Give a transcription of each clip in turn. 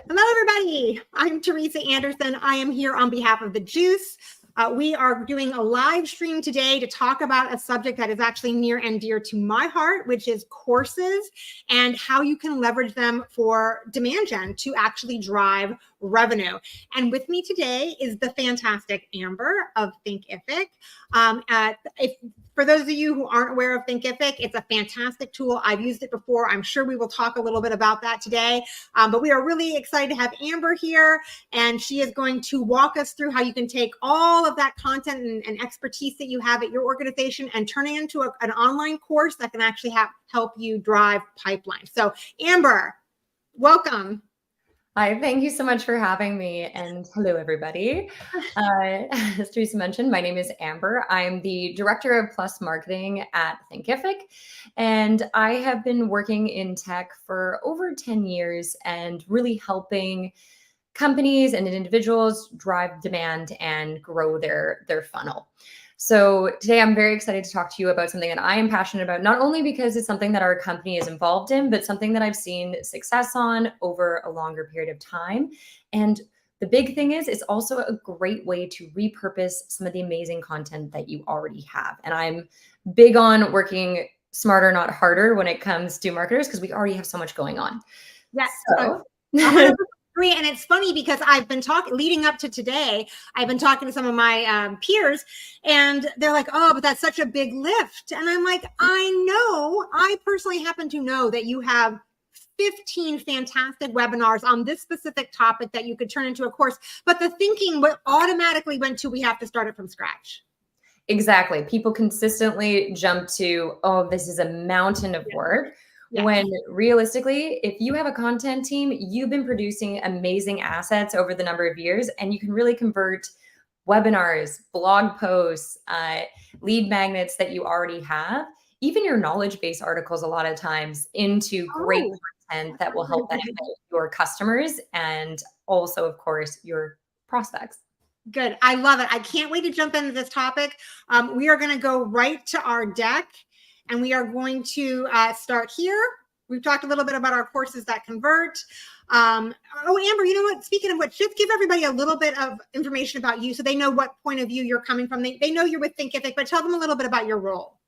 Hello, everybody. I'm Teresa Anderson. I am here on behalf of The Juice. We are doing a live stream today to talk about a subject that is actually near and dear to my heart, which is courses and how you can leverage them for demand gen to actually drive revenue. And with me today is the fantastic Amber of Thinkific. For those of you who aren't aware of Thinkific, it's a fantastic tool. I've used it before. I'm sure we will talk a little bit about that today. But we are really excited to have Amber here, and she is going to walk us through how you can take all of that content and expertise that you have at your organization and turn it into an online course that can actually help you drive pipeline. So Amber, welcome. Hi, thank you so much for having me, and hello, everybody. As Teresa mentioned, my name is Amber. I'm the Director of Plus Marketing at Thinkific, and I have been working in tech for over 10 years and really helping companies and individuals drive demand and grow their funnel. So today I'm very excited to talk to you about something that I am passionate about, not only because it's something that our company is involved in, but something that I've seen success on over a longer period of time. And the big thing is, it's also a great way to repurpose some of the amazing content that you already have. And I'm big on working smarter, not harder when it comes to marketers, because we already have so much going on. Yes. So. And it's funny because I've been talking leading up to today. I've been talking to some of my peers, and they're like, "Oh, but that's such a big lift." And I'm like, "I know. I personally happen to know that you have 15 fantastic webinars on this specific topic that you could turn into a course. But the thinking automatically went to we have to start it from scratch." Exactly. People consistently jump to, "Oh, this is a mountain of work." Yes. When realistically, if you have a content team, you've been producing amazing assets over the number of years, and you can really convert webinars, blog posts, lead magnets that you already have, even your knowledge base articles a lot of times, into great content that will help benefit your customers and also, of course, your prospects. Good. I love it. I can't wait to jump into this topic. We are going to go right to our deck, and we are going to start here. We've talked a little bit about our courses that convert. Amber, you know what? Speaking of which, just give everybody a little bit of information about you so they know what point of view you're coming from. They know you're with Thinkific, but tell them a little bit about your role.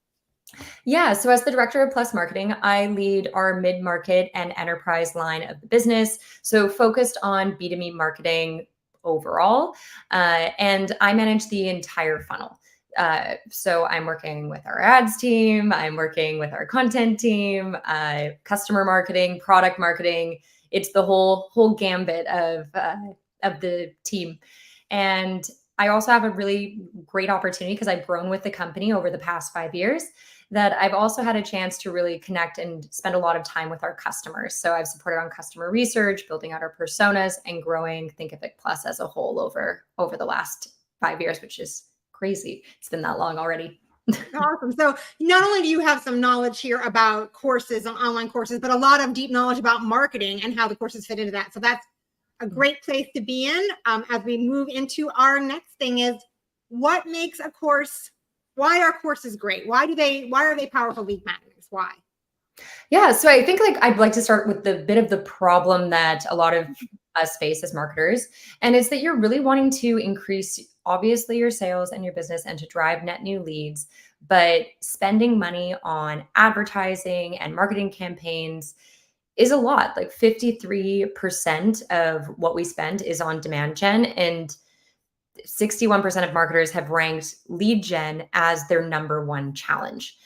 Yeah, so as the Director of Plus Marketing, I lead our mid-market and enterprise line of the business, so focused on B2B marketing overall, and I manage the entire funnel. So I'm working with our ads team, I'm working with our content team, customer marketing, product marketing. It's the whole gambit of the team. And I also have a really great opportunity because I've grown with the company over the past 5 years, that I've also had a chance to really connect and spend a lot of time with our customers. So I've supported on customer research, building out our personas, and growing Thinkific Plus as a whole over the last 5 years, which is crazy. It's been that long already. Awesome. So not only do you have some knowledge here about courses and online courses, but a lot of deep knowledge about marketing and how the courses fit into that. So that's a great place to be in. As we move into our next thing is, what makes a course, why are courses great? Why are they powerful lead magnets? Why? Yeah, so I think I'd like to start with the bit of the problem that a lot of us face as marketers, and it's that you're really wanting to increase, obviously, your sales and your business and to drive net new leads, but spending money on advertising and marketing campaigns is a lot. Like 53% of what we spend is on demand gen, and 61% of marketers have ranked lead gen as their number one challenge.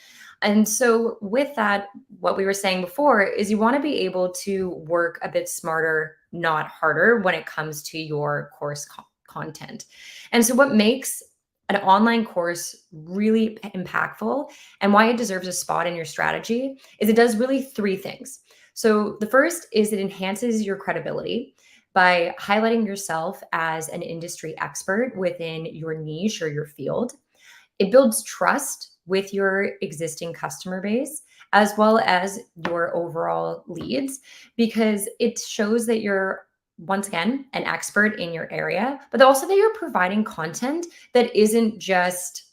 And so with that, what we were saying before is you want to be able to work a bit smarter, not harder, when it comes to your course content. And so what makes an online course really impactful and why it deserves a spot in your strategy is it does really three things. So the first is it enhances your credibility by highlighting yourself as an industry expert within your niche or your field. It builds trust with your existing customer base as well as your overall leads, because it shows that you're, once again, an expert in your area, but also that you're providing content that isn't just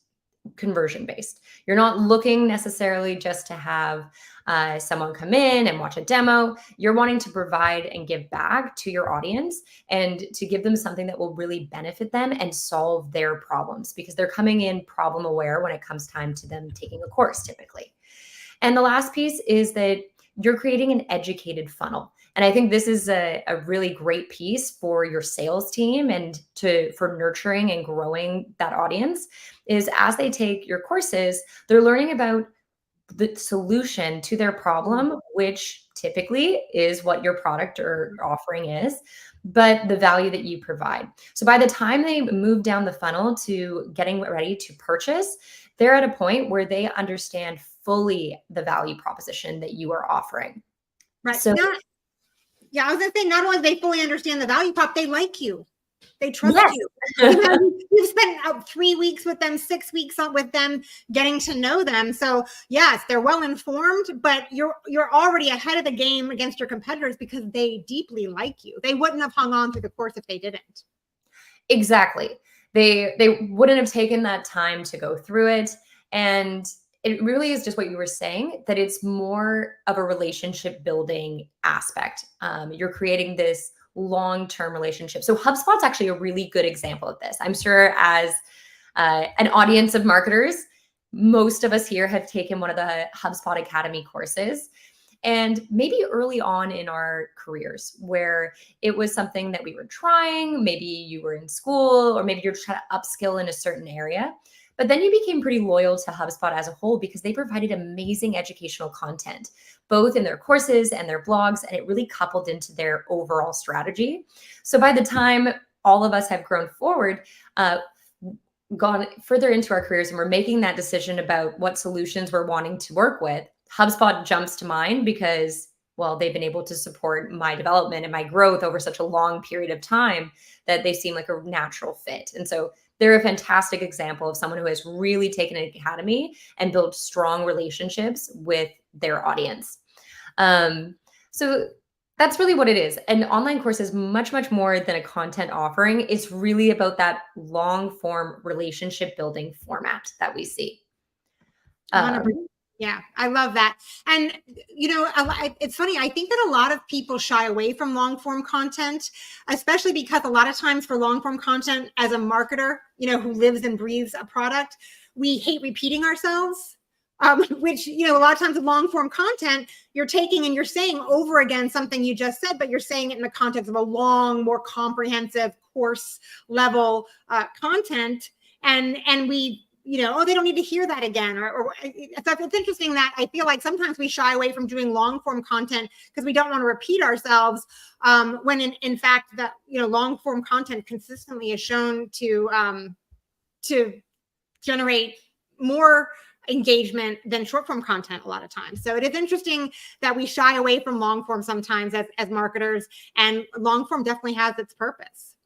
conversion based. You're not looking necessarily just to have someone come in and watch a demo. You're wanting to provide and give back to your audience and to give them something that will really benefit them and solve their problems, because they're coming in problem aware when it comes time to them taking a course typically. And the last piece is that you're creating an educated funnel. And I think this is a really great piece for your sales team and for nurturing and growing that audience, is as they take your courses, they're learning about the solution to their problem, which typically is what your product or offering is, but the value that you provide. So by the time they move down the funnel to getting ready to purchase, they're at a point where they understand fully the value proposition that you are offering. Right. So Yeah, I was gonna say, not only do they fully understand the value prop, they like you. They trust yes. you. You've spent 3 weeks with them, 6 weeks with them, getting to know them. So yes, they're well informed, but you're already ahead of the game against your competitors because they deeply like you. They wouldn't have hung on through the course if they didn't. Exactly. They wouldn't have taken that time to go through it. And it really is just what you were saying, that it's more of a relationship building aspect. You're creating this long-term relationship. So HubSpot's actually a really good example of this. I'm sure as an audience of marketers, most of us here have taken one of the HubSpot Academy courses. And maybe early on in our careers where it was something that we were trying, maybe you were in school, or maybe you're trying to upskill in a certain area. But then you became pretty loyal to HubSpot as a whole because they provided amazing educational content, both in their courses and their blogs, and it really coupled into their overall strategy. So by the time all of us have grown forward, gone further into our careers, and we're making that decision about what solutions we're wanting to work with, HubSpot jumps to mind because, well, they've been able to support my development and my growth over such a long period of time that they seem like a natural fit. And so they're a fantastic example of someone who has really taken an academy and built strong relationships with their audience. So that's really what it is. An online course is much, much more than a content offering. It's really about that long form relationship building format that we see. Yeah, I love that. And, it's funny. I think that a lot of people shy away from long form content, especially because a lot of times for long form content, as a marketer, who lives and breathes a product, we hate repeating ourselves. Which, a lot of times with long form content, you're taking and you're saying over again something you just said, but you're saying it in the context of a long, more comprehensive course level content. And we, oh, they don't need to hear that again. So it's interesting that I feel like sometimes we shy away from doing long form content because we don't want to repeat ourselves. When in fact that, long form content consistently is shown to generate more engagement than short form content a lot of times. So it is interesting that we shy away from long form sometimes as marketers, and long form definitely has its purpose.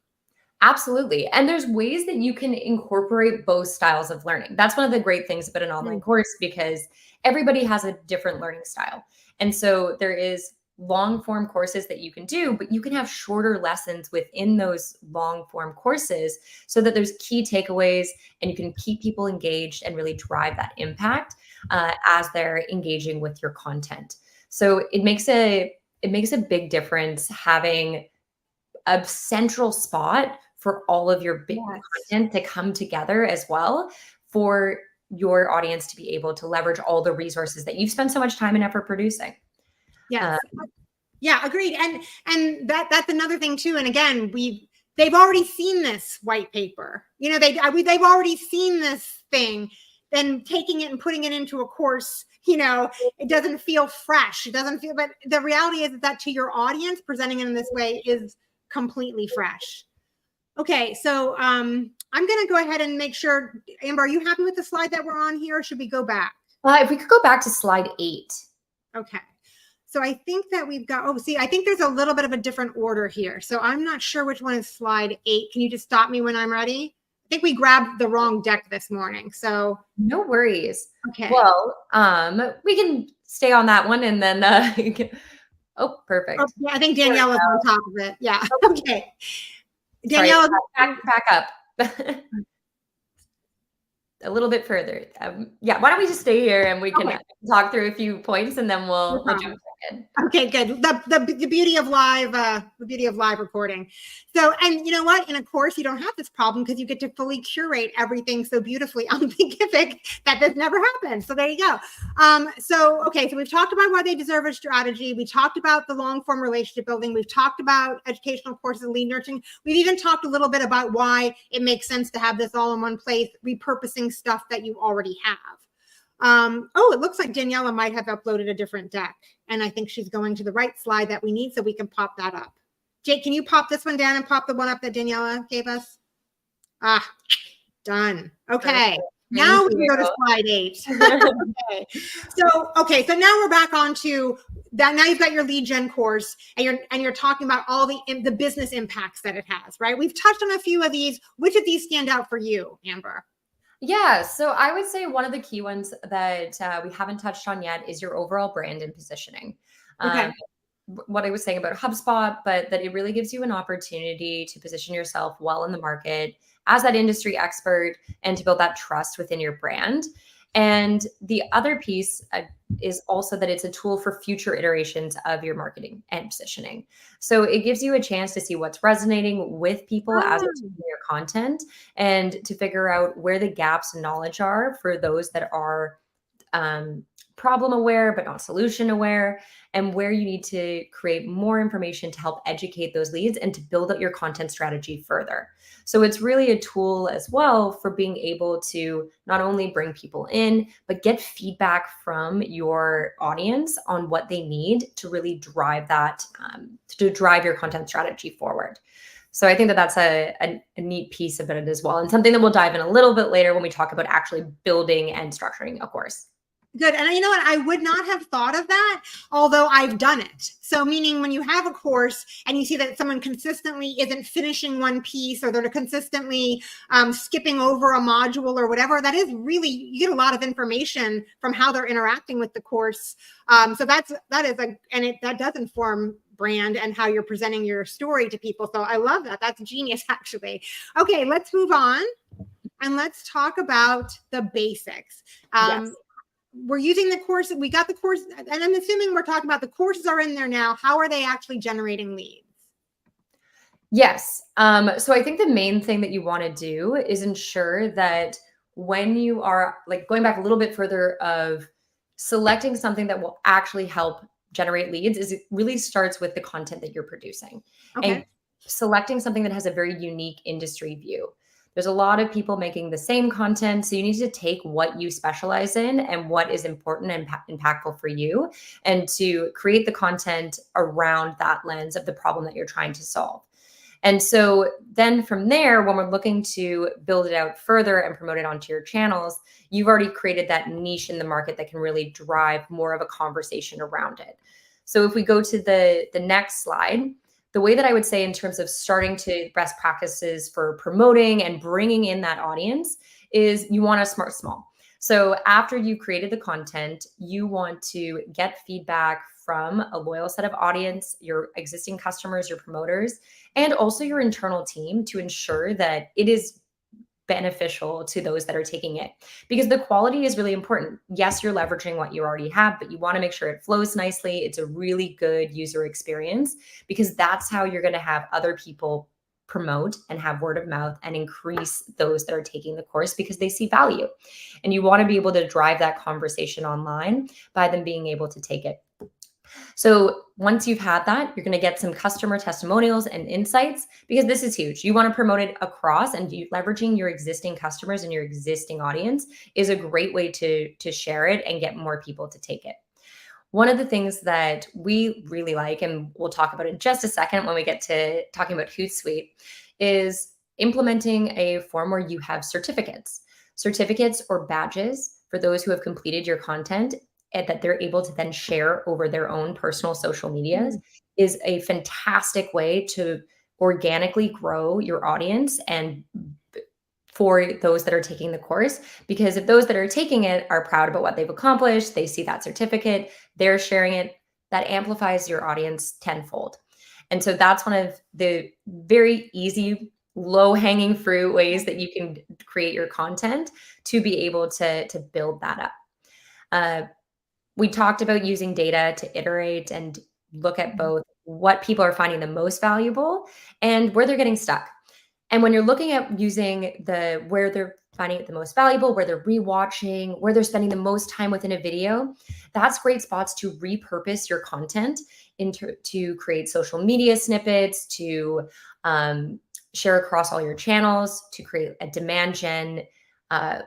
Absolutely. And there's ways that you can incorporate both styles of learning. That's one of the great things about an online course, because everybody has a different learning style. And so there is long form courses that you can do, but you can have shorter lessons within those long form courses so that there's key takeaways and you can keep people engaged and really drive that impact as they're engaging with your content. So it makes a big difference having a central spot for all of your big content to come together as well, for your audience to be able to leverage all the resources that you've spent so much time and effort producing. Yes. Yeah, agreed. And that's another thing too. And again, they've already seen this white paper. They've already seen this thing. Then taking it and putting it into a course, it doesn't feel fresh. It doesn't feel, but the reality is that to your audience, presenting it in this way is completely fresh. Okay, so I'm going to go ahead and make sure, Amber, are you happy with the slide that we're on here, or should we go back? If we could go back to slide 8. Okay, so I think that we've got, I think there's a little bit of a different order here. So I'm not sure which one is slide 8. Can you just stop me when I'm ready? I think we grabbed the wrong deck this morning, so. No worries. Okay. Well, we can stay on that one and then, oh, perfect. Oh, yeah, I think Danielle was on top of it. Yeah, okay. Danielle, back up. a little bit further. Yeah, why don't we just stay here and we can Okay. talk through a few points and then No we'll problem. jump back in. Okay, good. The beauty of live recording. So, and you know what? In a course, you don't have this problem because you get to fully curate everything so beautifully on Thinkific that this never happens. So there you go. So we've talked about why they deserve a strategy. We talked about the long form relationship building. We've talked about educational courses and lead nurturing. We've even talked a little bit about why it makes sense to have this all in one place, repurposing stuff that you already have. It looks like Daniela might have uploaded a different deck. And I think she's going to the right slide that we need so we can pop that up. Jake, can you pop this one down and pop the one up that Daniela gave us? Done. Okay. Now we can go to slide 8. So now we're back on to that. Now you've got your lead gen course and you're talking about all the business impacts that it has, right? We've touched on a few of these. Which of these stand out for you, Amber? Yeah, so I would say one of the key ones that we haven't touched on yet is your overall brand and positioning. Okay. What I was saying about HubSpot, but that it really gives you an opportunity to position yourself well in the market as that industry expert and to build that trust within your brand. And the other piece is also that it's a tool for future iterations of your marketing and positioning. So it gives you a chance to see what's resonating with people as it's in your content and to figure out where the gaps in knowledge are for those that are problem aware, but not solution aware, and where you need to create more information to help educate those leads and to build out your content strategy further. So it's really a tool as well for being able to not only bring people in, but get feedback from your audience on what they need to really drive that, to drive your content strategy forward. So I think that that's a neat piece of it as well, and something that we'll dive in a little bit later when we talk about actually building and structuring a course. Good. And you know what? I would not have thought of that, although I've done it. So meaning when you have a course and you see that someone consistently isn't finishing one piece or they're consistently skipping over a module or whatever, that is really, you get a lot of information from how they're interacting with the course. So that does inform brand and how you're presenting your story to people. So I love that. That's genius, actually. Okay, let's move on and let's talk about the basics. Yes. We're using the course. We got the course, and I'm assuming we're talking about the courses are in there now. How are they actually generating leads? Yes. So I think the main thing that you want to do is ensure that when you are like going back a little bit further of selecting something that will actually help generate leads is it really starts with the content that you're producing and selecting something that has a very unique industry view. There's a lot of people making the same content. So you need to take what you specialize in and what is important and impactful for you and to create the content around that lens of the problem that you're trying to solve. And so then from there, when we're looking to build it out further and promote it onto your channels, you've already created that niche in the market that can really drive more of a conversation around it. So if we go to the next slide, the way that I would say in terms of starting to best practices for promoting and bringing in that audience is you want to start small. So after you created the content, you want to get feedback from a loyal set of audience, your existing customers, your promoters, and also your internal team to ensure that it is beneficial to those that are taking it, because the quality is really important. Yes, you're leveraging what you already have, but you want to make sure it flows nicely. It's a really good user experience because that's how you're going to have other people promote and have word of mouth and increase those that are taking the course because they see value. And you want to be able to drive that conversation online by them being able to take it. So once you've had that, you're going to get some customer testimonials and insights because this is huge. You want to promote it across, and leveraging your existing customers and your existing audience is a great way to share it and get more people to take it. One of the things that we really like, and we'll talk about in just a second when we get to talking about Hootsuite, is implementing a form where you have certificates or badges for those who have completed your content and that they're able to then share over their own personal social medias is a fantastic way to organically grow your audience and for those that are taking the course. Because if those that are taking it are proud about what they've accomplished, they see that certificate, they're sharing it, that amplifies your audience tenfold. And so that's one of the very easy low hanging fruit ways that you can create your content to be able to build that up. We talked about using data to iterate and look at both what people are finding the most valuable and where they're getting stuck. And when you're looking at using where they're finding it the most valuable, where they're rewatching, where they're spending the most time within a video, that's great spots to repurpose your content to create social media snippets, to share across all your channels, to create a demand gen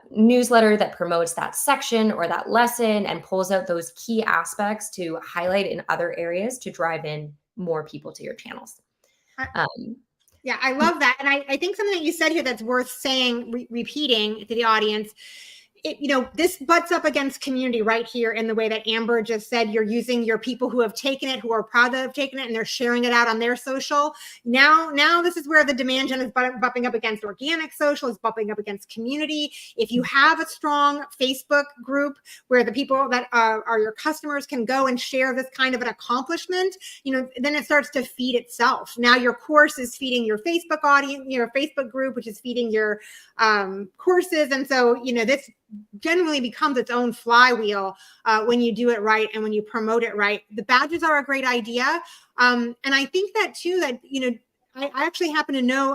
newsletter that promotes that section or that lesson and pulls out those key aspects to highlight in other areas to drive in more people to your channels. Yeah, I love that. And I think something that you said here that's worth saying, repeating to the audience, this butts up against community right here in the way that Amber just said. You're using your people who have taken it, who are proud to have taken it, and they're sharing it out on their social. Now this is where the demand gen is bumping up against organic social, is bumping up against community. If you have a strong Facebook group where the people that are your customers can go and share this kind of an accomplishment, then it starts to feed itself. Now your course is feeding your Facebook audience, your Facebook group, which is feeding your courses. And so, this generally becomes its own flywheel when you do it right and when you promote it right. The badges are a great idea. And I think that too, that, I actually happen to know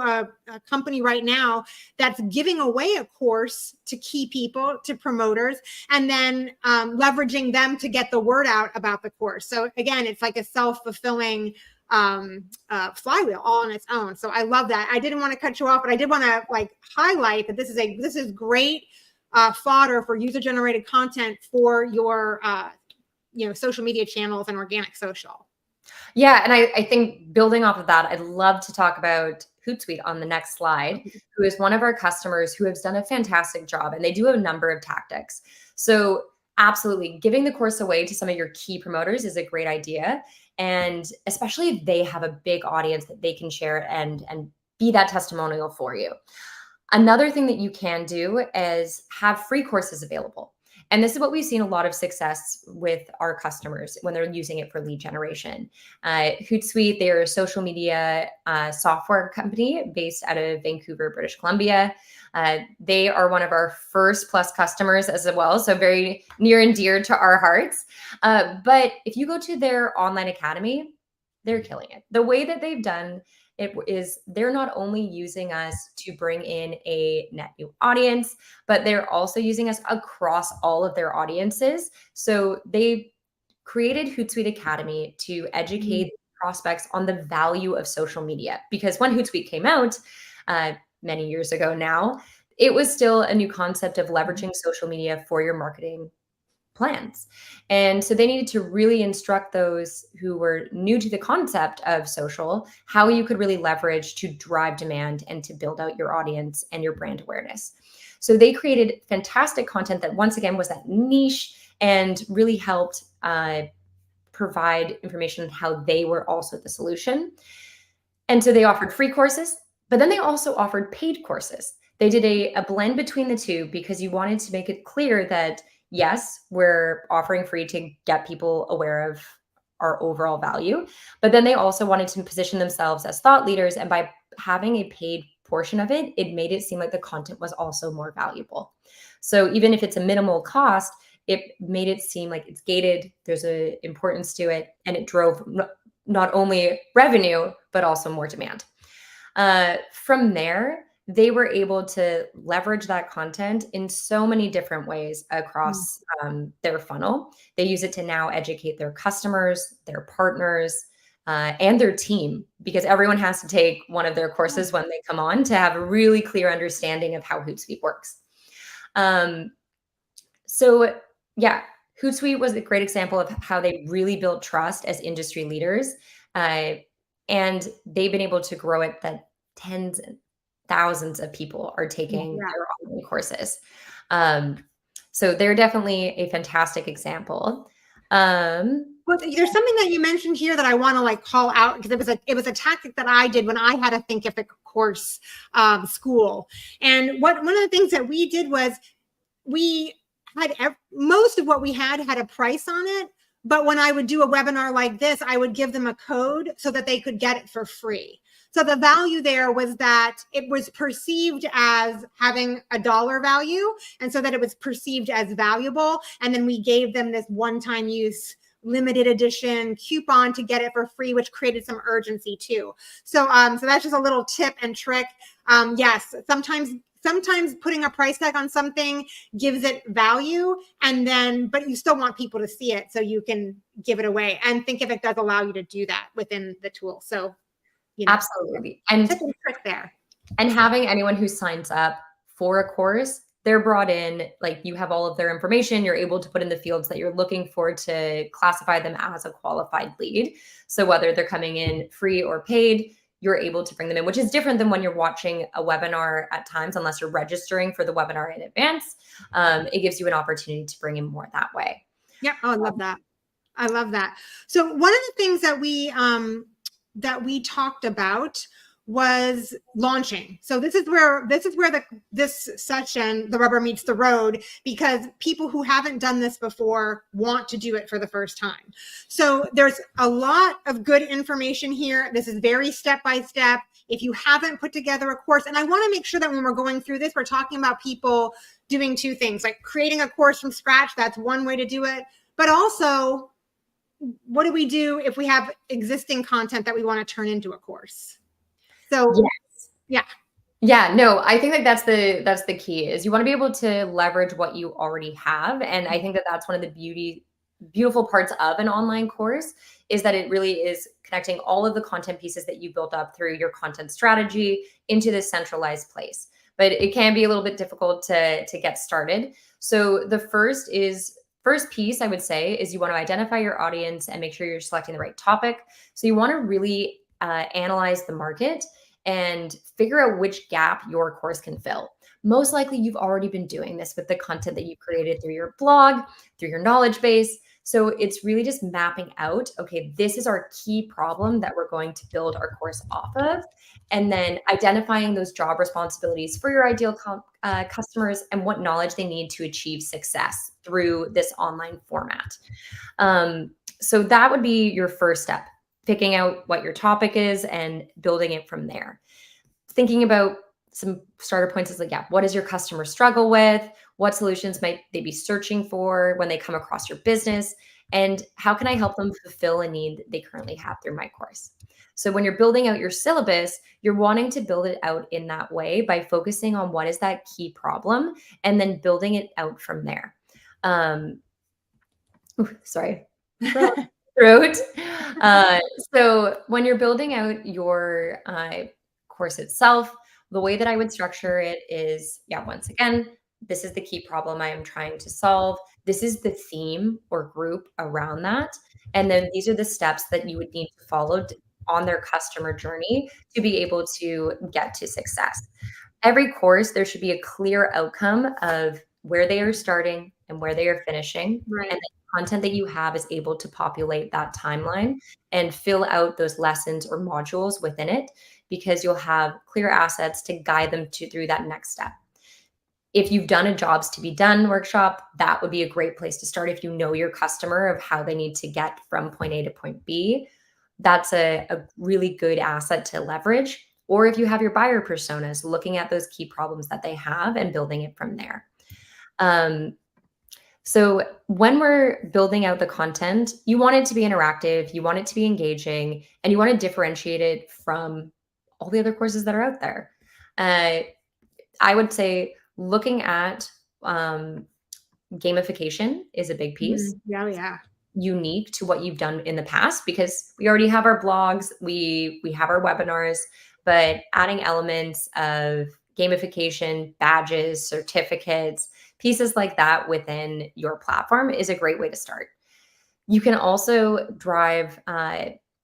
a company right now that's giving away a course to key people, to promoters, and then leveraging them to get the word out about the course. So again, it's like a self-fulfilling flywheel all on its own. So I love that. I didn't want to cut you off, but I did want to highlight that this is great fodder for user-generated content for your social media channels and organic social. Yeah, and I think building off of that, I'd love to talk about Hootsuite on the next slide, who is one of our customers who has done a fantastic job, and they do a number of tactics. So absolutely, giving the course away to some of your key promoters is a great idea, and especially if they have a big audience that they can share and be that testimonial for you. Another thing that you can do is have free courses available. And this is what we've seen a lot of success with our customers when they're using it for lead generation. Hootsuite, they're a social media software company based out of Vancouver, British Columbia. They are one of our first Plus customers as well, so very near and dear to our hearts. But if you go to their online academy, they're killing it. The way that they've done it is they're not only using us to bring in a net new audience, but they're also using us across all of their audiences. So they created Hootsuite Academy to educate prospects on the value of social media. Because when Hootsuite came out many years ago now, it was still a new concept of leveraging social media for your marketing plans. And so they needed to really instruct those who were new to the concept of social, how you could really leverage to drive demand and to build out your audience and your brand awareness. So they created fantastic content that once again was that niche and really helped provide information on how they were also the solution. And so they offered free courses, but then they also offered paid courses. They did a blend between the two because you wanted to make it clear that yes, we're offering free to get people aware of our overall value, but then they also wanted to position themselves as thought leaders. And by having a paid portion of it, it made it seem like the content was also more valuable. So even if it's a minimal cost, it made it seem like it's gated, there's an importance to it, and it drove not only revenue, but also more demand. From there, they were able to leverage that content in so many different ways across their funnel. They use it to now educate their customers, their partners, and their team, because everyone has to take one of their courses when they come on to have a really clear understanding of how Hootsuite works. So yeah, Hootsuite was a great example of how they really built trust as industry leaders. And they've been able to grow it that tens and thousands of people are taking their online courses. So they're definitely a fantastic example. Well, there's something that you mentioned here that I want to call out, because it was a tactic that I did when I had a Thinkific course school. And one of the things that we did was we had most of what we had a price on it, But when I would do a webinar like this, I would give them a code so that they could get it for free. So the value there was that it was perceived as having a dollar value, and so that it was perceived as valuable. And then we gave them this one-time use limited edition coupon to get it for free, which created some urgency too. So that's just a little tip and trick. Yes, sometimes putting a price tag on something gives it value, and then, but you still want people to see it so you can give it away. And think if it does allow you to do that within the tool. So, absolutely. And tip and trick there. And having anyone who signs up for a course, they're brought in, like you have all of their information, you're able to put in the fields that you're looking for to classify them as a qualified lead. So whether they're coming in free or paid, you're able to bring them in, which is different than when you're watching a webinar at times, unless you're registering for the webinar in advance. It gives you an opportunity to bring in more that way. Yeah. Oh, I love that. I love that. So one of the things that we talked about was launching. So this is where this session, the rubber meets the road, because people who haven't done this before want to do it for the first time. So there's a lot of good information here. This is very step-by-step. If you haven't put together a course, and I want to make sure that when we're going through this, we're talking about people doing two things, like creating a course from scratch. That's one way to do it. But also, what do we do if we have existing content that we want to turn into a course? So yeah, no, I think that's the key, is you want to be able to leverage what you already have. And I think that that's one of the beautiful parts of an online course, is that it really is connecting all of the content pieces that you built up through your content strategy into this centralized place. But it can be a little bit difficult to get started. So the first piece I would say is you want to identify your audience and make sure you're selecting the right topic. So you want to really analyze the market and figure out which gap your course can fill. Most likely you've already been doing this with the content that you created through your blog, through your knowledge base. So it's really just mapping out, okay, this is our key problem that we're going to build our course off of. And then identifying those job responsibilities for your ideal customers and what knowledge they need to achieve success through this online format. So that would be your first step, picking out what your topic is and building it from there. Thinking about some starter points is like, yeah, what does your customer struggle with? What solutions might they be searching for when they come across your business? And how can I help them fulfill a need they currently have through my course? So when you're building out your syllabus, you're wanting to build it out in that way by focusing on what is that key problem and then building it out from there. Sorry. Throat. So when you're building out your course itself, the way that I would structure it is, yeah, once again, this is the key problem I am trying to solve. This is the theme or group around that. And then these are the steps that you would need to follow on their customer journey to be able to get to success. Every course, there should be a clear outcome of where they are starting and where they are finishing. Right. And the content that you have is able to populate that timeline and fill out those lessons or modules within it, because you'll have clear assets to guide them through that next step. If you've done a jobs to be done workshop, that would be a great place to start. If you know your customer of how they need to get from point A to point B, that's a really good asset to leverage. Or if you have your buyer personas, looking at those key problems that they have and building it from there. So when we're building out the content, you want it to be interactive, you want it to be engaging, and you want to differentiate it from all the other courses that are out there. I would say looking at gamification is a big piece. Yeah. Unique to what you've done in the past, because we already have our blogs, we have our webinars, but adding elements of gamification, badges, certificates, pieces like that within your platform is a great way to start. You can also drive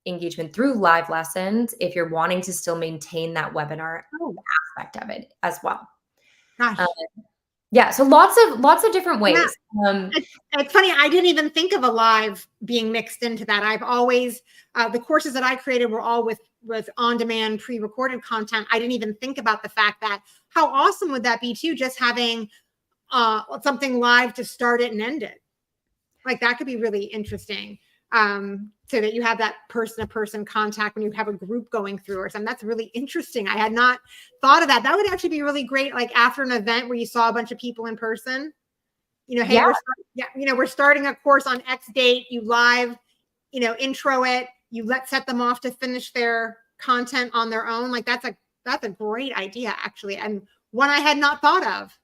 engagement through live lessons if you're wanting to still maintain that webinar aspect of it as well. Gosh. Yeah, so lots of different ways. Yeah. It's funny, I didn't even think of a live being mixed into that. I've always, the courses that I created were all with on-demand pre-recorded content. I didn't even think about the fact that how awesome would that be too, just having something live to start it and end it. Like that could be really interesting. So that you have that person-to-person contact when you have a group going through or something. That's really interesting. I had not thought of that. That would actually be really great. Like after an event where you saw a bunch of people in person, hey, Yeah. we're starting a course on X date. You live, intro it. You set them off to finish their content on their own. Like that's a great idea actually, and one I had not thought of.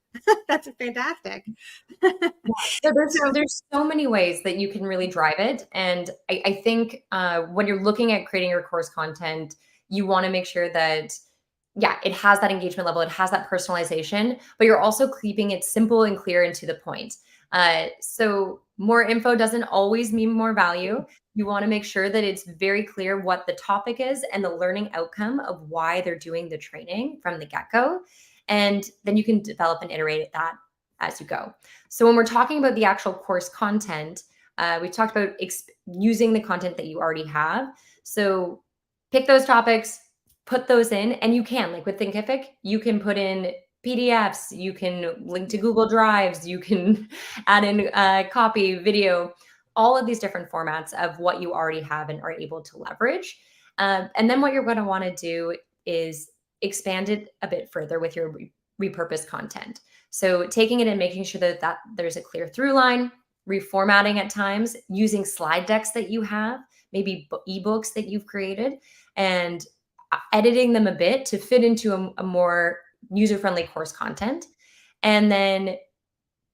That's fantastic. So there's so many ways that you can really drive it. And I think when you're looking at creating your course content, you want to make sure that, yeah, it has that engagement level, it has that personalization, but you're also keeping it simple and clear and to the point. So more info doesn't always mean more value. You want to make sure that it's very clear what the topic is and the learning outcome of why they're doing the training from the get-go. And then you can develop and iterate that as you go. So when we're talking about the actual course content, we talked about using the content that you already have. So pick those topics, put those in, and you can, like with Thinkific, you can put in PDFs, you can link to Google Drives, you can add in copy, video, all of these different formats of what you already have and are able to leverage. And then what you're going to want to do is expand it a bit further with your repurposed content. So taking it and making sure that there's a clear through line, reformatting at times, using slide decks that you have, maybe ebooks that you've created, and editing them a bit to fit into a more user-friendly course content. And then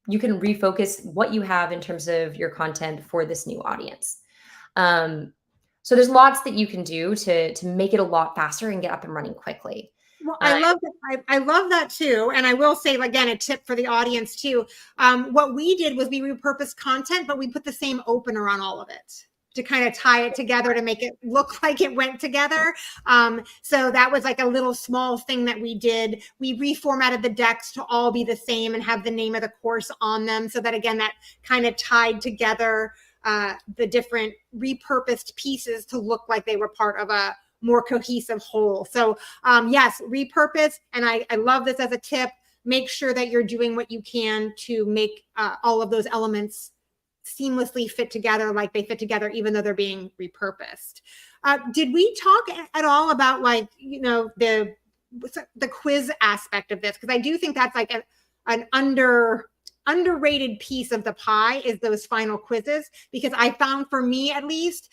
you can refocus what you have in terms of your content for this new audience. So there's lots that you can do to make it a lot faster and get up and running quickly. Well, I love that. I love that too. And I will say, again, a tip for the audience too. What we did was we repurposed content, but we put the same opener on all of it to kind of tie it together to make it look like it went together. So that was like a little small thing that we did. We reformatted the decks to all be the same and have the name of the course on them. So that, again, that kind of tied together the different repurposed pieces to look like they were part of a more cohesive whole. So yes, repurpose. And I love this as a tip. Make sure that you're doing what you can to make all of those elements seamlessly fit together like they fit together, even though they're being repurposed. Did we talk at all about the quiz aspect of this? Because I do think that's like an underrated piece of the pie is those final quizzes, because I found, for me at least,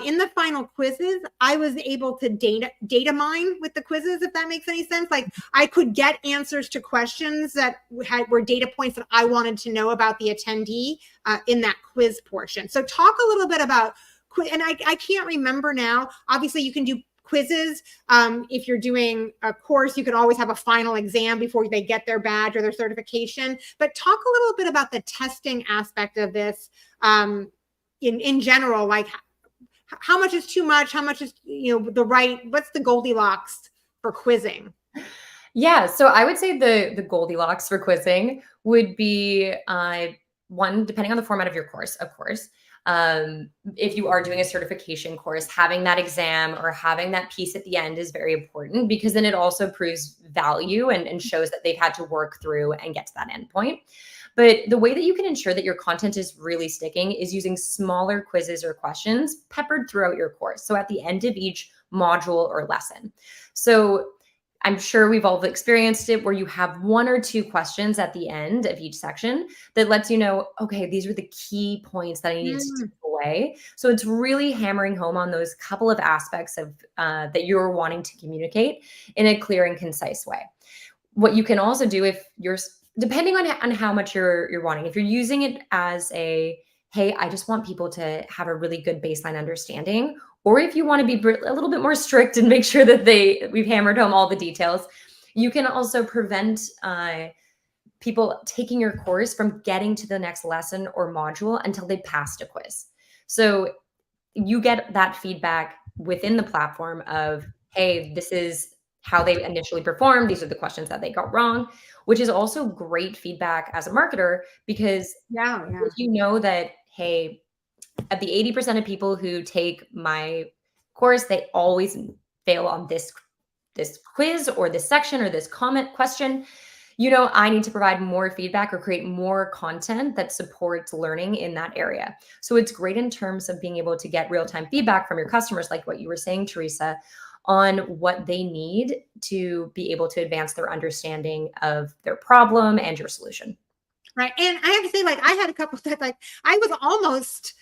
in the final quizzes, I was able to data mine with the quizzes, if that makes any sense. Like I could get answers to questions that were data points that I wanted to know about the attendee in that quiz portion. So talk a little bit about quiz, and I can't remember now. Obviously, you can do quizzes. If you're doing a course, you can always have a final exam before they get their badge or their certification. But talk a little bit about the testing aspect of this in general, like how much is too much? How much is, the right, what's the Goldilocks for quizzing? Yeah. So I would say the Goldilocks for quizzing would be one, depending on the format of your course, of course. If you are doing a certification course, having that exam or having that piece at the end is very important, because then it also proves value and shows that they've had to work through and get to that endpoint. But the way that you can ensure that your content is really sticking is using smaller quizzes or questions peppered throughout your course. So at the end of each module or lesson. So I'm sure we've all experienced it where you have one or two questions at the end of each section that lets you know, okay, these are the key points that I need to take away. So it's really hammering home on those couple of aspects of that you're wanting to communicate in a clear and concise way. What you can also do, if you're depending on how much you're wanting, if you're using it as a, hey, I just want people to have a really good baseline understanding, or if you want to be a little bit more strict and make sure that we've hammered home all the details, you can also prevent people taking your course from getting to the next lesson or module until they passed a quiz. So you get that feedback within the platform of, hey, this is how they initially performed. These are the questions that they got wrong, which is also great feedback as a marketer, because if you know that, hey, of the 80% of people who take my course, they always fail on this quiz or this section or this comment question, I need to provide more feedback or create more content that supports learning in that area. So it's great in terms of being able to get real-time feedback from your customers, like what you were saying, Teresa, on what they need to be able to advance their understanding of their problem and your solution. Right. And I have to say, like, I had a couple that, like, I was almost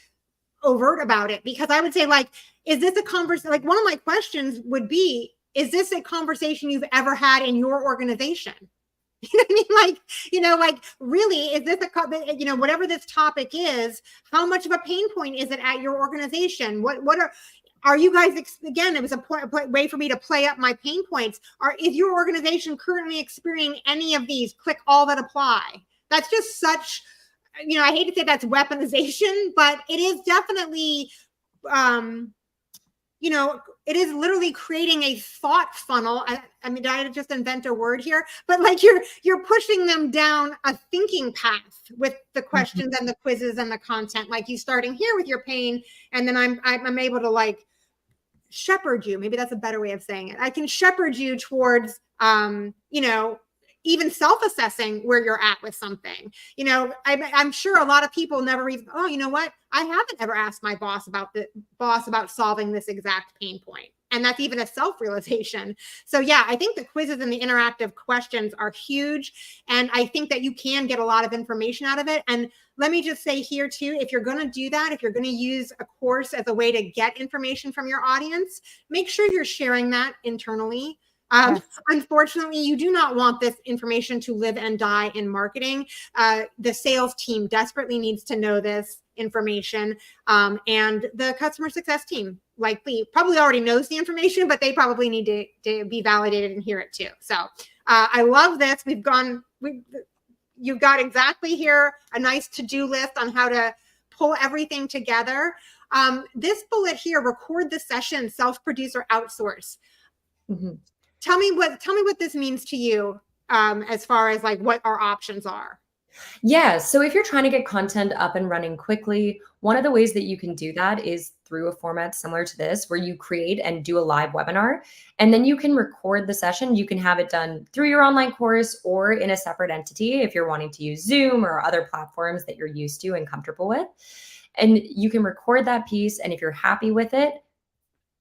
overt about it, because I would say, like, is this a conversation? Like, one of my questions would be, is this a conversation you've ever had in your organization? You know what I mean? Like, like, really, is this whatever this topic is, how much of a pain point is it at your organization? What are you guys, again, it was a way for me to play up my pain points. Is your organization currently experiencing any of these? Click all that apply. That's just such, I hate to say that's weaponization, but it is definitely, it is literally creating a thought funnel. I mean, did I just invent a word here? But, like, you're pushing them down a thinking path with the questions and the quizzes and the content. Like, you starting here with your pain, and then I'm able to, like, shepherd you. Maybe that's a better way of saying it. I can shepherd you towards, even self-assessing where you're at with something. I'm sure a lot of people never even, oh, you know what? I haven't ever asked my boss about solving this exact pain point. And that's even a self-realization. So yeah, I think the quizzes and the interactive questions are huge. And I think that you can get a lot of information out of it. And let me just say here too, if you're going to do that, if you're going to use a course as a way to get information from your audience, make sure you're sharing that internally. Yes. Unfortunately, you do not want this information to live and die in marketing. The sales team desperately needs to know this information. And the customer success team likely probably already knows the information, but they probably need to be validated and hear it too. So I love this. You've got exactly here a nice to-do list on how to pull everything together. This bullet here, record the session, self-produce or outsource. Mm-hmm. Tell me what this means to you, as far as, like, what our options are. Yeah. So if you're trying to get content up and running quickly, one of the ways that you can do that is through a format similar to this, where you create and do a live webinar, and then you can record the session. You can have it done through your online course or in a separate entity if you're wanting to use Zoom or other platforms that you're used to and comfortable with. And you can record that piece. And if you're happy with it,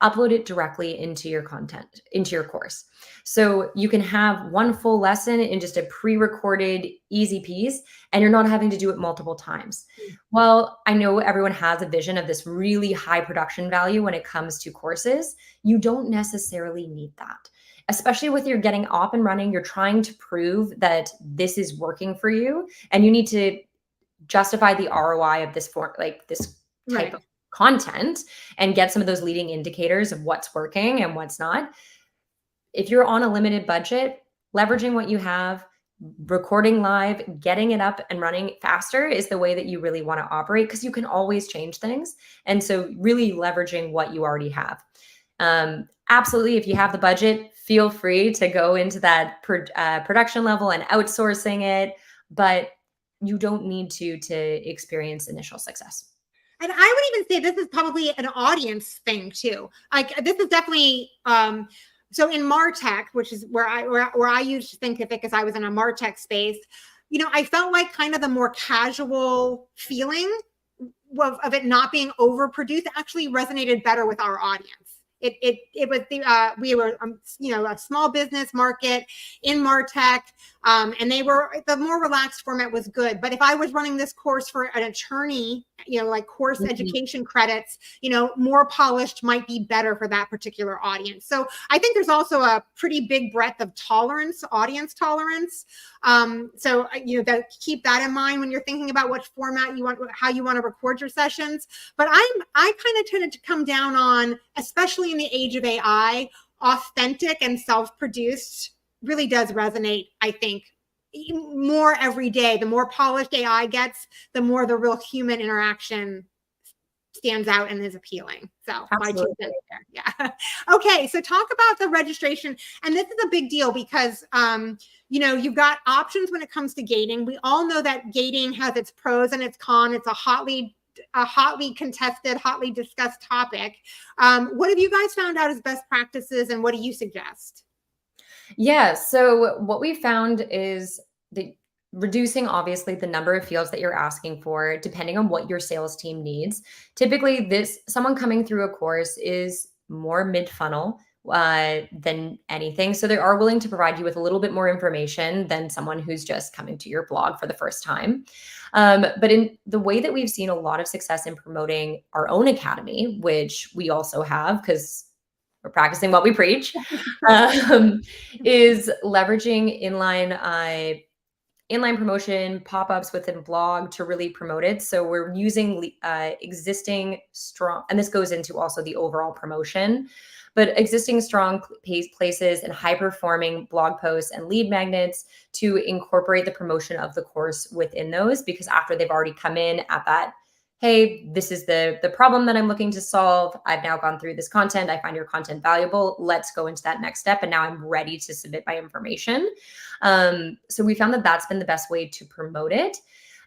upload it directly into your content, into your course. So you can have one full lesson in just a pre-recorded easy piece, and you're not having to do it multiple times. Well, I know everyone has a vision of this really high production value when it comes to courses. You don't necessarily need that. Especially with your getting up and running, you're trying to prove that this is working for you, and you need to justify the ROI of this type of content and get some of those leading indicators of what's working and what's not. If you're on a limited budget, leveraging what you have, recording live, getting it up and running faster is the way that you really want to operate, because you can always change things. And so really leveraging what you already have. Absolutely, if you have the budget, feel free to go into that production level and outsourcing it, but you don't need to experience initial success. And I would even say this is probably an audience thing too. Like, this is definitely, so in MarTech, which is where I used Thinkific, as I was in a MarTech space, I felt like kind of the more casual feeling of it not being overproduced actually resonated better with our audience. It was we were a small business market in MarTech, and the more relaxed format was good. But if I was running this course for an attorney, like course education credits, more polished might be better for that particular audience. So I think there's also a pretty big breadth of audience tolerance. So keep that in mind when you're thinking about what format you want, how you want to record your sessions. But I kind of tended to come down on, especially in the age of AI, authentic and self-produced really does resonate, I think, more every day. The more polished AI gets, the more the real human interaction stands out and is appealing. So my 2 cents there. Yeah. Okay. So talk about the registration. And this is a big deal because, you've got options when it comes to gating. We all know that gating has its pros and its cons. It's a hotly contested, hotly discussed topic. What have you guys found out as best practices, and what do you suggest? Yeah. So what we found is the reducing obviously the number of fields that you're asking for, depending on what your sales team needs. Typically, this someone coming through a course is more mid-funnel than anything. So they are willing to provide you with a little bit more information than someone who's just coming to your blog for the first time. But in the way that we've seen a lot of success in promoting our own academy, which we also have because we're practicing what we preach, um, is leveraging inline promotion, pop-ups within blog to really promote it. So we're using existing strong, and this goes into also the overall promotion, but existing strong places and high-performing blog posts and lead magnets to incorporate the promotion of the course within those, because after they've already come in at that, hey, this is the problem that I'm looking to solve. I've now gone through this content. I find your content valuable. Let's go into that next step. And now I'm ready to submit my information. So we found that that's been the best way to promote it.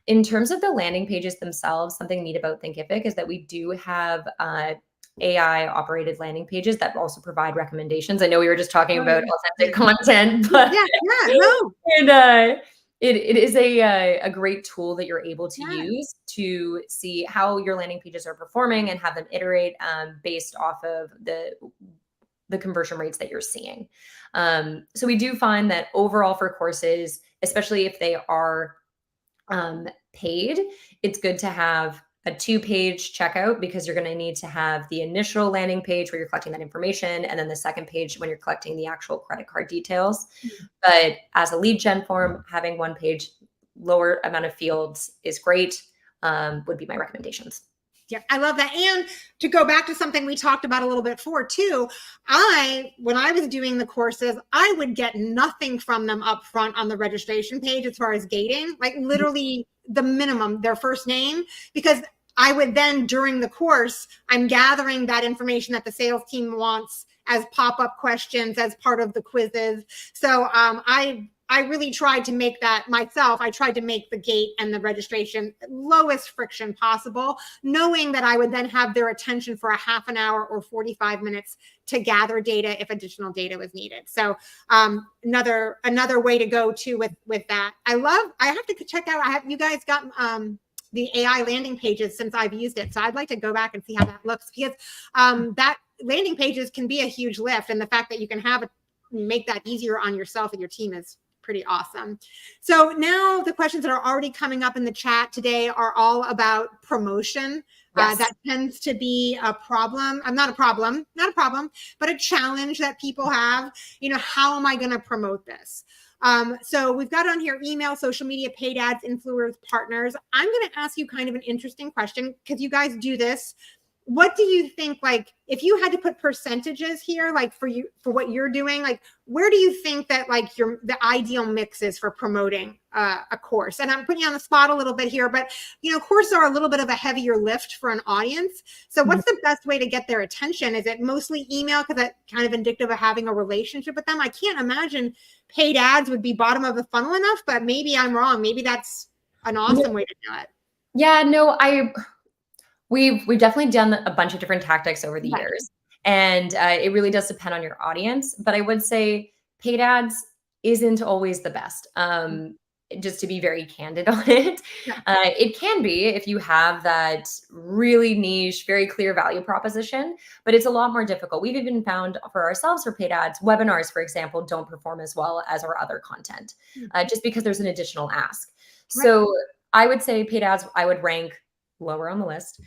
In terms of the landing pages themselves, something neat about Thinkific is that we do have AI operated landing pages that also provide recommendations. I know we were just talking about authentic content, but no. And it is a great tool that you're able to use to see how your landing pages are performing and have them iterate based off of the conversion rates that you're seeing. So we do find that overall for courses, especially if they are paid, it's good to have a 2-page checkout, because you're going to need to have the initial landing page where you're collecting that information, and then the second page when you're collecting the actual credit card details. But as a lead gen form, having 1 page, lower amount of fields is great, would be my recommendations. Yeah, I love that. And to go back to something we talked about a little bit before too, when I was doing the courses, I would get nothing from them up front on the registration page as far as gating, like literally the minimum, their first name, because I would then, during the course, I'm gathering that information that the sales team wants as pop-up questions, as part of the quizzes. So I really tried to make that myself. I tried to make the gate and the registration lowest friction possible, knowing that I would then have their attention for a half an hour or 45 minutes to gather data if additional data was needed. So another way to go too with that. I have to check out, you guys got the AI landing pages since I've used it. So I'd like to go back and see how that looks, because that landing pages can be a huge lift. And the fact that you can make that easier on yourself and your team is pretty awesome. So now the questions that are already coming up in the chat today are all about promotion. Yes. That tends to be a problem. Not a problem, but a challenge that people have. How am I going to promote this? So we've got on here email, social media, paid ads, influencers, partners. I'm going to ask you kind of an interesting question, because you guys do this. What do you think, like, if you had to put percentages here, like for what you're doing, like, where do you think that like the ideal mix is for promoting a course? And I'm putting you on the spot a little bit here, but courses are a little bit of a heavier lift for an audience. So what's the best way to get their attention? Is it mostly email, because that's kind of indicative of having a relationship with them? I can't imagine paid ads would be bottom of the funnel enough, but maybe I'm wrong. Maybe that's an awesome way to do it. Yeah, no, We've definitely done a bunch of different tactics over the years, and it really does depend on your audience. But I would say paid ads isn't always the best. Just to be very candid on it, it can be if you have that really niche, very clear value proposition, but it's a lot more difficult. We've even found for ourselves for paid ads, webinars, for example, don't perform as well as our other content, just because there's an additional ask. So I would say paid ads, I would rank lower on the list.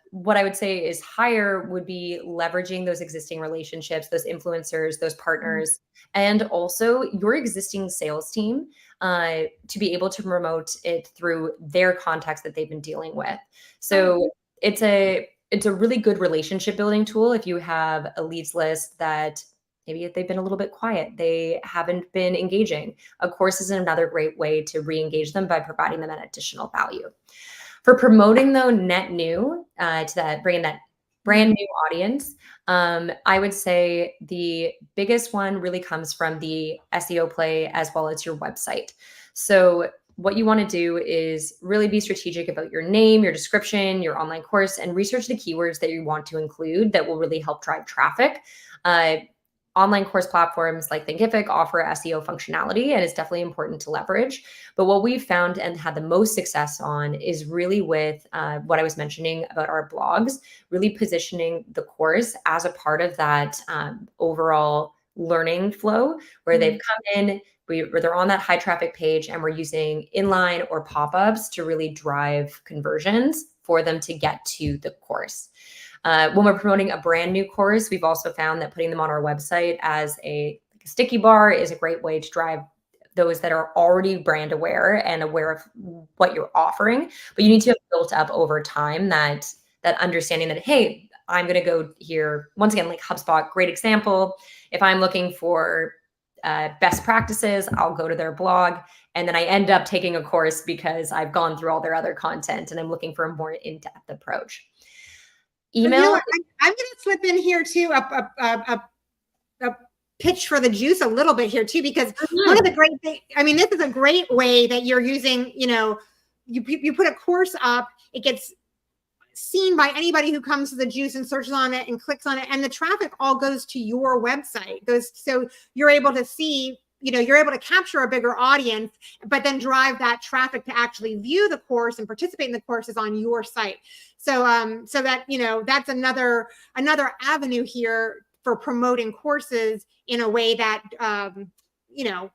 What I would say is higher would be leveraging those existing relationships, those influencers, those partners, and also your existing sales team to be able to promote it through their contacts that they've been dealing with. So it's a really good relationship building tool if you have a leads list that maybe they've been a little bit quiet, they haven't been engaging. A course is another great way to re-engage them by providing them an additional value. For promoting, though, net new bringing that brand new audience, I would say the biggest one really comes from the SEO play as well as your website. So what you want to do is really be strategic about your name, your description, your online course, and research the keywords that you want to include that will really help drive traffic. online course platforms like Thinkific offer SEO functionality, and it's definitely important to leverage. But what we've found and had the most success on is really with what I was mentioning about our blogs, really positioning the course as a part of that overall learning flow where they've come in, where they're on that high traffic page, and we're using inline or pop-ups to really drive conversions for them to get to the course. When we're promoting a brand new course, we've also found that putting them on our website as a sticky bar is a great way to drive those that are already brand aware and aware of what you're offering. But you need to have built up over time that understanding that, hey, I'm going to go here. Once again, like HubSpot, great example. If I'm looking for best practices, I'll go to their blog, and then I end up taking a course because I've gone through all their other content and I'm looking for a more in-depth approach. Email. I'm going to slip in here too a pitch for the juice a little bit here too, because one of the great things, I mean, this is a great way that you're using, you put a course up, it gets seen by anybody who comes to the juice and searches on it and clicks on it, and the traffic all goes to your website. So you're able to see, you're able to capture a bigger audience, but then drive that traffic to actually view the course and participate in the courses on your site. So that, that's another avenue here for promoting courses in a way that,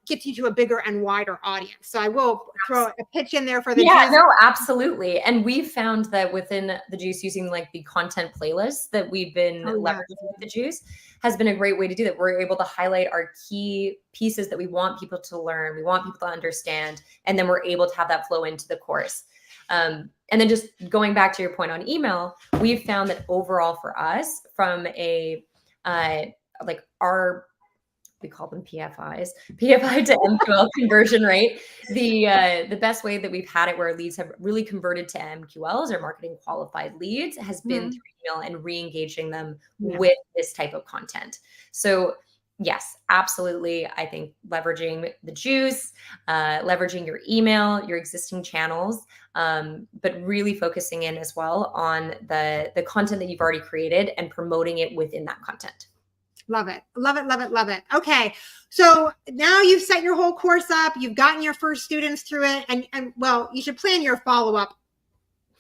gets you to a bigger and wider audience. So I will throw a pitch in there for the juice. No, absolutely. And we've found that within the juice, using like the content playlists that we've been leveraging with the juice has been a great way to do that. We're able to highlight our key pieces that we want people to learn, we want people to understand, and then we're able to have that flow into the course. And then just going back to your point on email, we've found that overall for us, from a we call them PFI to MQL conversion rate. The best way that we've had it where leads have really converted to MQLs or marketing qualified leads has been through email and re-engaging them with this type of content. So yes, absolutely. I think leveraging the juice, leveraging your email, your existing channels, but really focusing in as well on the content that you've already created and promoting it within that content. Love it. Love it. Love it. Love it. Okay. So now you've set your whole course up. You've gotten your first students through it. And well, you should plan your follow-up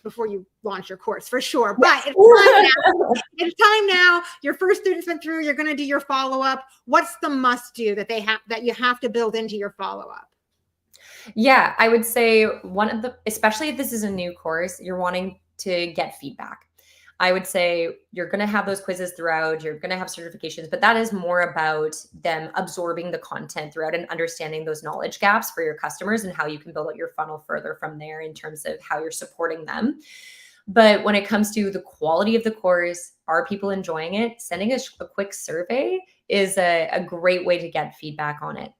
before you launch your course for sure. But it's time now. It's time now. Your first students went through. You're going to do your follow-up. What's the must-do that you have to build into your follow-up? Yeah, I would say especially if this is a new course, you're wanting to get feedback. I would say you're going to have those quizzes throughout, you're going to have certifications, but that is more about them absorbing the content throughout and understanding those knowledge gaps for your customers and how you can build out your funnel further from there in terms of how you're supporting them. But when it comes to the quality of the course, are people enjoying it? Sending a quick survey is a great way to get feedback on it.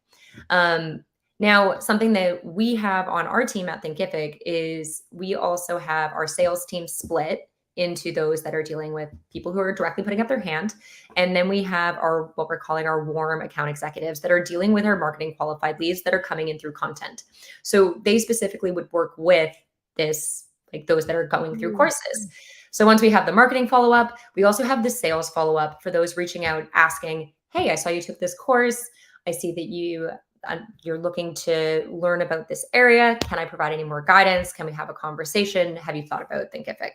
Now, something that we have on our team at Thinkific is we also have our sales team split into those that are dealing with people who are directly putting up their hand. And then we have what we're calling our warm account executives that are dealing with our marketing qualified leads that are coming in through content. So they specifically would work with those that are going through courses. So once we have the marketing follow-up, we also have the sales follow-up for those reaching out asking, hey, I saw you took this course. I see that you're looking to learn about this area. Can I provide any more guidance? Can we have a conversation? Have you thought about Thinkific?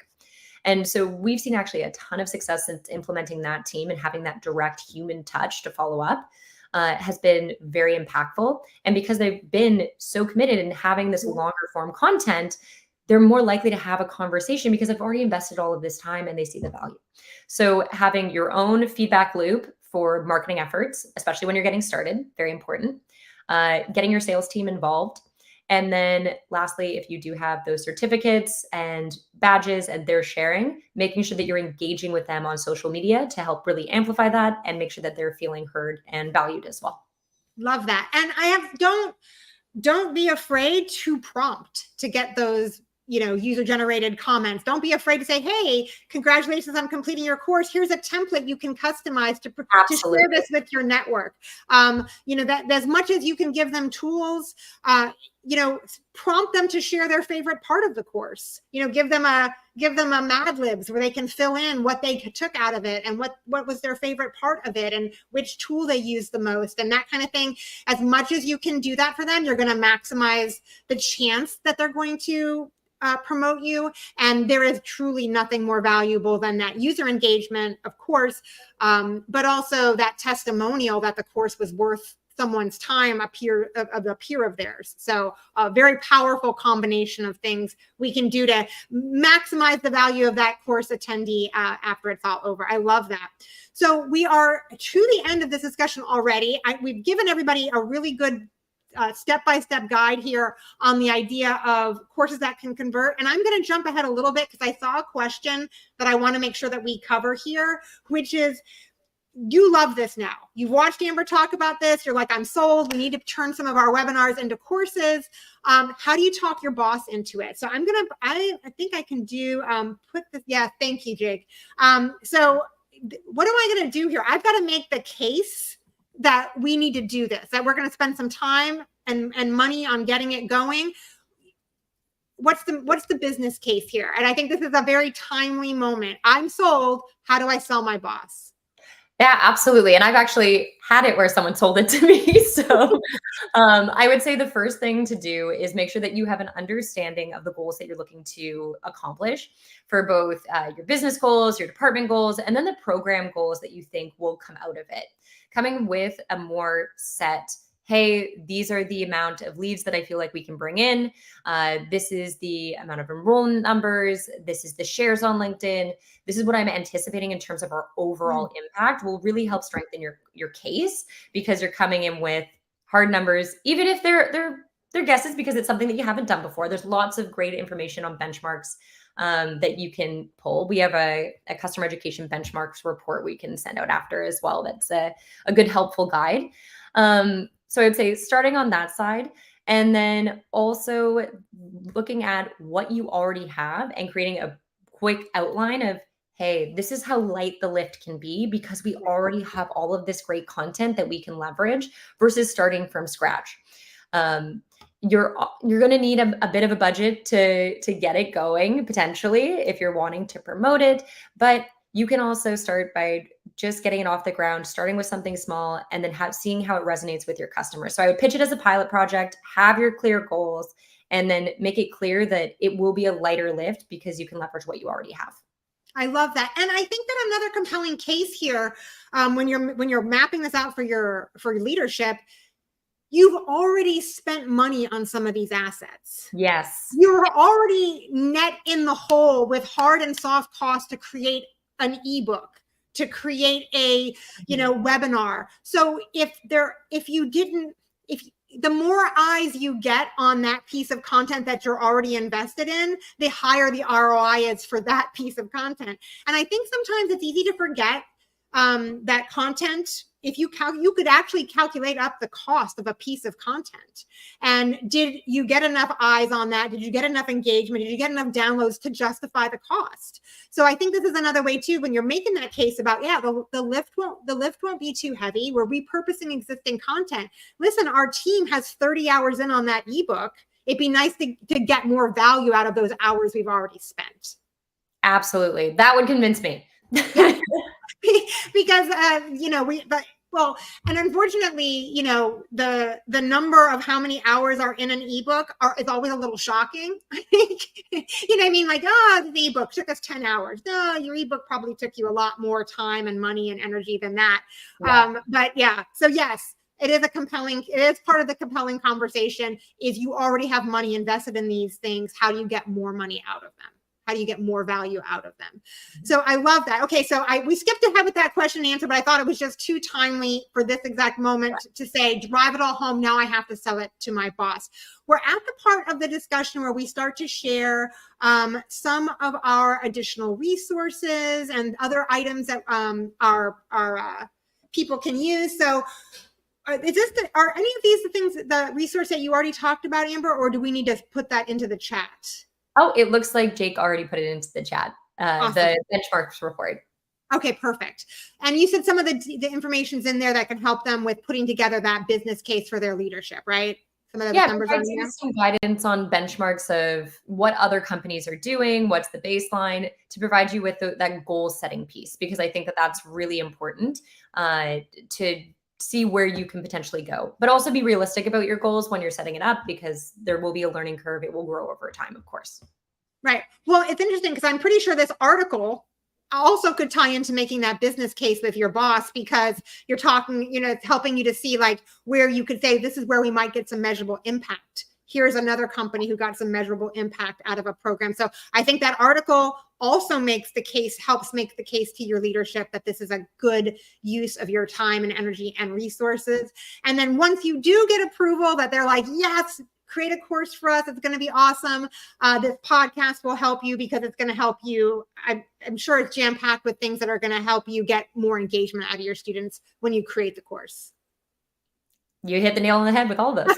And so we've seen actually a ton of success in implementing that team, and having that direct human touch to follow up has been very impactful. And because they've been so committed in having this longer form content, they're more likely to have a conversation because they've already invested all of this time and they see the value. So having your own feedback loop for marketing efforts, especially when you're getting started, very important. Getting your sales team involved. And then lastly, if you do have those certificates and badges and they're sharing, making sure that you're engaging with them on social media to help really amplify that and make sure that they're feeling heard and valued as well. Love that. And don't be afraid to prompt to get those user generated comments. Don't be afraid to say, hey, congratulations on completing your course. Here's a template you can customize to share this with your network. That as much as you can give them tools, prompt them to share their favorite part of the course. Give them a Mad Libs where they can fill in what they took out of it and what was their favorite part of it and which tool they used the most and that kind of thing. As much as you can do that for them, you're going to maximize the chance that they're going to promote you. And there is truly nothing more valuable than that user engagement, of course, but also that testimonial that the course was worth someone's time, a peer of theirs. So a very powerful combination of things we can do to maximize the value of that course attendee after it's all over. I love that. So we are to the end of this discussion already. We've given everybody a really good step-by-step guide here on the idea of courses that can convert. And I'm going to jump ahead a little bit because I saw a question that I want to make sure that we cover here, which is, you love this now. You've watched Amber talk about this. You're like, I'm sold. We need to turn some of our webinars into courses. How do you talk your boss into it? So I think I can do, put this, yeah, thank you, Jake. So what am I going to do here? I've got to make the case that we need to do this, that we're going to spend some time and money on getting it going. What's the business case here? And I think this is a very timely moment. I'm sold. How do I sell my boss? Yeah, absolutely. And I've actually had it where someone sold it to me. So I would say the first thing to do is make sure that you have an understanding of the goals that you're looking to accomplish for both your business goals, your department goals, and then the program goals that you think will come out of it. Coming with a more set, hey, these are the amount of leads that I feel like we can bring in. This is the amount of enrollment numbers. This is the shares on LinkedIn. This is what I'm anticipating in terms of our overall impact will really help strengthen your case because you're coming in with hard numbers, even if they're guesses because it's something that you haven't done before. There's lots of great information on benchmarks that you can pull. We have a customer education benchmarks report we can send out after as well. That's a good helpful guide. So I'd say starting on that side, and then also looking at what you already have and creating a quick outline of, hey, this is how light the lift can be because we already have all of this great content that we can leverage versus starting from scratch. You're going to need a bit of a budget to get it going potentially if you're wanting to promote it, but you can also start by just getting it off the ground, starting with something small, and then seeing how it resonates with your customers. So I would pitch it as a pilot project, have your clear goals, and then make it clear that it will be a lighter lift because you can leverage what you already have. I love that. And I think that another compelling case here, when you're mapping this out for leadership, you've already spent money on some of these assets. Yes. You're already net in the hole with hard and soft costs to create an ebook, to create a webinar. So if the more eyes you get on that piece of content that you're already invested in, the higher the ROI is for that piece of content. And I think sometimes it's easy to forget that content, if you could actually calculate up the cost of a piece of content. And did you get enough eyes on that? Did you get enough engagement? Did you get enough downloads to justify the cost? So I think this is another way too, when you're making that case about, the lift won't be too heavy. We're repurposing existing content. Listen, our team has 30 hours in on that ebook. It'd be nice to get more value out of those hours we've already spent. Absolutely. That would convince me. Because and unfortunately, the number of how many hours are in an ebook is always a little shocking. I think, I mean, like, the ebook took us 10 hours. No, your ebook probably took you a lot more time and money and energy than that. Yeah. So yes, it is part of the compelling conversation is you already have money invested in these things. How do you get more money out of them? How do you get more value out of them? So I love that. Okay, so we skipped ahead with that question and answer, but I thought it was just too timely for this exact moment to say, drive it all home. Now I have to sell it to my boss. We're at the part of the discussion where we start to share some of our additional resources and other items that our people can use. So are any of these the resource that you already talked about, Amber, or do we need to put that into the chat? Oh, it looks like Jake already put it into the chat, Awesome. the benchmarks report. Okay, perfect. And you said some of the information's in there that can help them with putting together that business case for their leadership, right? Some of those numbers on provides you there. some guidance on benchmarks of what other companies are doing, what's the baseline, to provide you with that goal setting piece, because I think that that's really important to see where you can potentially go, but also be realistic about your goals when you're setting it up, because there will be a learning curve. It will grow over time, of course. Right. Well, it's interesting because I'm pretty sure this article also could tie into making that business case with your boss, because you're talking, it's helping you to see like where you could say, this is where we might get some measurable impact. Here's another company who got some measurable impact out of a program. So I think that article also helps make the case to your leadership that this is a good use of your time and energy and resources. And then once you do get approval that they're like, yes, create a course for us, it's going to be awesome. This podcast will help you, because it's going to help you. I'm sure it's jam-packed with things that are going to help you get more engagement out of your students when you create the course. You hit the nail on the head with all of those.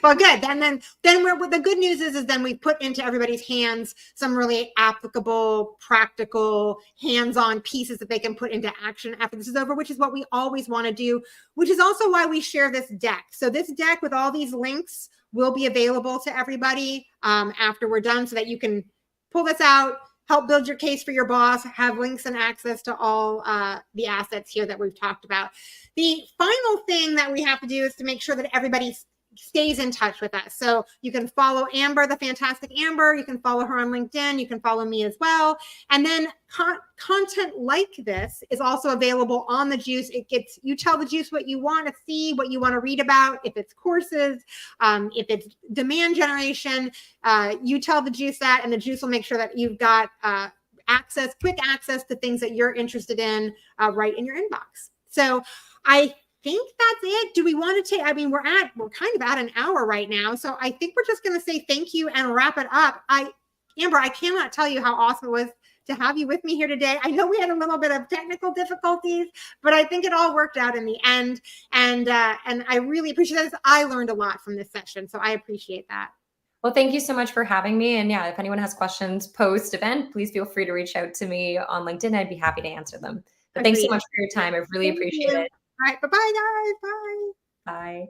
Well, good. Then what the good news is then we put into everybody's hands some really applicable, practical, hands-on pieces that they can put into action after this is over, which is what we always want to do, which is also why we share this deck. So this deck with all these links will be available to everybody after we're done, so that you can pull this out, help build your case for your boss, have links and access to all the assets here that we've talked about. The final thing that we have to do is to make sure that everybody stays in touch with us. So you can follow Amber, the fantastic Amber. You can follow her on LinkedIn. You can follow me as well. And then content like this is also available on the Juice. You tell the Juice what you want to see, what you want to read about. If it's courses, if it's demand generation, you tell the Juice that, and the Juice will make sure that you've got quick access to things that you're interested in right in your inbox. So I think that's it. Do we want to take, we're kind of at an hour right now. So I think we're just going to say thank you and wrap it up. Amber, I cannot tell you how awesome it was to have you with me here today. I know we had a little bit of technical difficulties, but I think it all worked out in the end. And I really appreciate this. I learned a lot from this session, so I appreciate that. Well, thank you so much for having me. And yeah, if anyone has questions post-event, please feel free to reach out to me on LinkedIn. I'd be happy to answer them. But thanks so much for your time. I really appreciate it. All right. Bye-bye, guys. Bye. Bye.